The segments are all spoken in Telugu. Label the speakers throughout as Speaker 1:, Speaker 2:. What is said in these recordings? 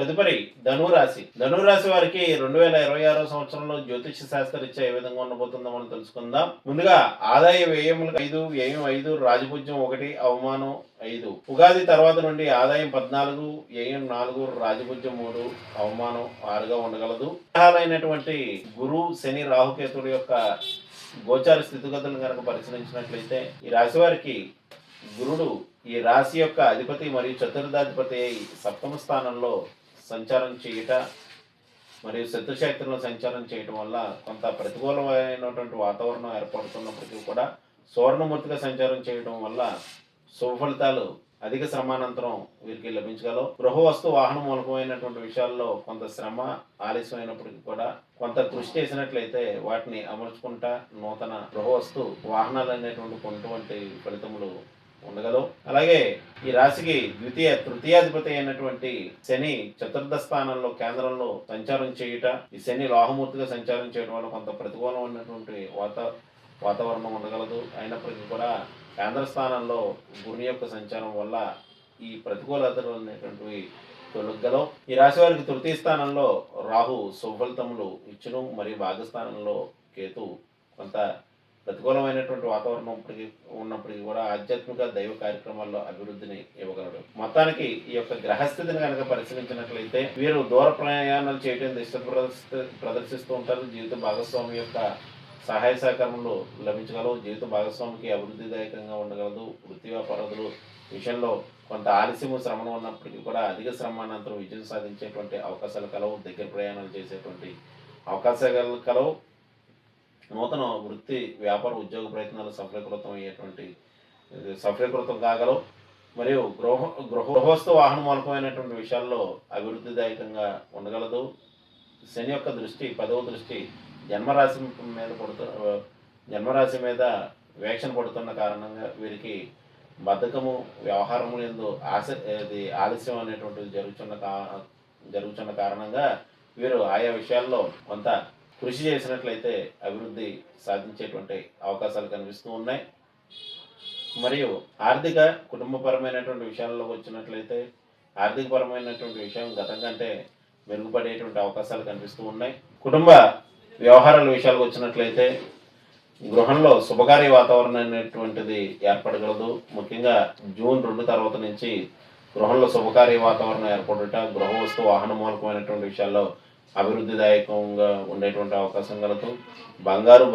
Speaker 1: తదుపరి ధనురాశి. ధనురాశి వారికి 2026 సంవత్సరంలో జ్యోతిష శాస్త్రరీత్యా ఏ విధంగా ఉండబోతుందో మనం తెలుసుకుందాం. ముందుగా ఆదాయ వ్యయములు 5, వ్యయం 5, రాజపూజ్యం 1, అవమానం 5. ఉగాది తర్వాత నుండి ఆదాయం 14, వ్యయం 4, రాజపూజ్యం 3, అవమానం 6గా ఉండగలదు. గ్రహాలైనటువంటి గురు, శని, రాహుకేతుల యొక్క గోచార స్థితిగతులను కనుక పరిశీలించినట్లయితే ఈ రాశి వారికి గురుడు ఈ రాశి యొక్క అధిపతి మరియు చతుర్థాధిపతి అయి సప్తమ స్థానంలో సంచారం చేయుట మరియు శత్రుశక్తులను సంచారం చేయటం వల్ల కొంత ప్రతికూలమైనటువంటి వాతావరణం ఏర్పడుతున్నప్పటికీ కూడా సువర్ణమూర్తిగా సంచారం చేయడం వల్ల శుభ ఫలితాలు అధిక శ్రమానంతరం వీరికి లభించగలవు. గృహ వస్తు వాహన మూలకమైనటువంటి విషయాల్లో కొంత శ్రమ ఆలస్యమైనప్పటికీ కూడా కొంత కృషి చేసినట్లయితే వాటిని అమర్చుకుంటా నూతన గృహ వస్తు వాహనాలు అనేటువంటి కొన్నటువంటి ఫలితములు ఉండగలవు. అలాగే ఈ రాశికి తృతీయాధిపతి అయినటువంటి శని చతుర్థ స్థానంలో కేంద్రంలో సంచారం చేయుట, ఈ శని రాహుమూర్తిగా సంచారం చేయడం వల్ల కొంత ప్రతికూలమైనటువంటి వాతావరణం ఉండగలదు. అయినప్పటికీ కూడా కేంద్ర స్థానంలో గురి యొక్క సంచారం వల్ల ఈ ప్రతికూలతలు అనేటువంటివి తొలగలవు. ఈ రాశి వారికి తృతీయ స్థానంలో రాహు శుభఫలితములు ఇచ్చును మరియు భాగస్థానంలో కేతు కొంత ప్రతికూలమైనటువంటి వాతావరణం ఉన్నప్పటికీ కూడా ఆధ్యాత్మిక దైవ కార్యక్రమాల్లో అభివృద్ధిని ఇవ్వగలడు. మొత్తానికి ఈ యొక్క గ్రహస్థితిని కనుక పరిశీలించినట్లయితే వీరు దూర ప్రయాణాలు చేయడం దిష్ట ప్రదర్శిస్తూ ఉంటారు. జీవిత భాగస్వామి యొక్క సహాయ సహకారములు లభించగలవు. జీవిత భాగస్వామికి అభివృద్ధిదాయకంగా ఉండగలదు. వృత్తి వ్యాపారాలు విషయంలో కొంత ఆలస్యము శ్రమను ఉన్నప్పటికీ కూడా అధిక శ్రమానంతరం విజయం సాధించేటువంటి అవకాశాలు కలవు. దగ్గర ప్రయాణాలు చేసేటువంటి అవకాశాలు కలవు. నూతన వృత్తి వ్యాపార ఉద్యోగ ప్రయత్నాలు సఫలీకృతం కాగలవు. మరియు గృహస్థు వాహన మూలకమైనటువంటి విషయాల్లో అభివృద్ధిదాయకంగా ఉండగలదు. శని యొక్క దృష్టి 10వ దృష్టి జన్మరాశి మీద వీక్షణ పడుతున్న కారణంగా వీరికి బద్ధకము వ్యవహారము ఎందు ఆలస్యం అనేటువంటిది జరుగుతున్న కారణంగా వీరు ఆయా విషయాల్లో కొంత కృషి చేసినట్లయితే అభివృద్ధి సాధించేటువంటి అవకాశాలు కనిపిస్తూ ఉన్నాయి. మరియు ఆర్థిక కుటుంబపరమైనటువంటి విషయాల్లోకి వచ్చినట్లయితే ఆర్థికపరమైనటువంటి విషయం గతం కంటే మెరుగుపడేటువంటి అవకాశాలు కనిపిస్తూ ఉన్నాయి. కుటుంబ వ్యవహారాల విషయాలకు వచ్చినట్లయితే గృహంలో శుభకార్య వాతావరణం అనేటువంటిది ఏర్పడగలదు. ముఖ్యంగా జూన్ 2 తర్వాత నుంచి గృహంలో శుభకార్య వాతావరణం ఏర్పడుట, గృహ వస్తు వాహన మూలకమైనటువంటి విషయాల్లో అభివృద్ధిదాయకంగా ఉండేటువంటి అవకాశం కలదు. బంగారు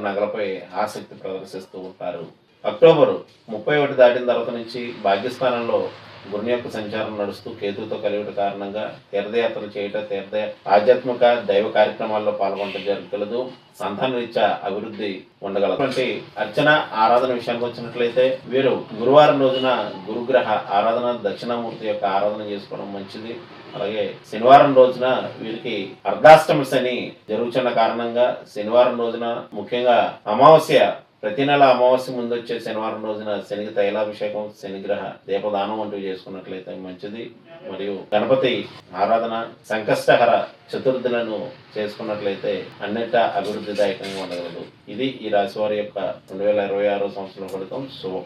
Speaker 1: నగలపై ఆసక్తి ప్రదర్శిస్తూ ఉంటారు. అక్టోబర్ 31 దాటిన తర్వాత నుంచి భాగ్యస్థానంలో గురుని యొక్క సంచారం నడుస్తూ కేతుతో కలిగిన కారణంగా తీర్థయాత్రలు చేయట, ఆధ్యాత్మిక దైవ కార్యక్రమాల్లో పాల్గొనడం జరగగలదు. సంతాన రీత్యా అభివృద్ధి ఉండగలదు. అర్చన ఆరాధన విషయానికి వచ్చినట్లయితే వీరు గురువారం రోజున గురుగ్రహ ఆరాధన, దక్షిణామూర్తి యొక్క ఆరాధన చేసుకోవడం మంచిది. అలాగే శనివారం రోజున వీరికి అర్ధాష్టమి శని జరుగుతున్న కారణంగా శనివారం రోజున ముఖ్యంగా అమావాస్య, ప్రతి నెల అమావాస్య ముందు వచ్చే శనివారం రోజున శనికి తైలాభిషేకం, శనిగ్రహ దీపదానం వంటివి చేసుకున్నట్లయితే మంచిది. మరియు గణపతి ఆరాధన, సంకష్టహర చతుర్థులను చేసుకున్నట్లయితే అన్నిటా అభివృద్ధిదాయకంగా ఉండగలదు. ఇది ఈ రాశి వారి యొక్క 2026 సంవత్సరం ఫలితం. శుభం.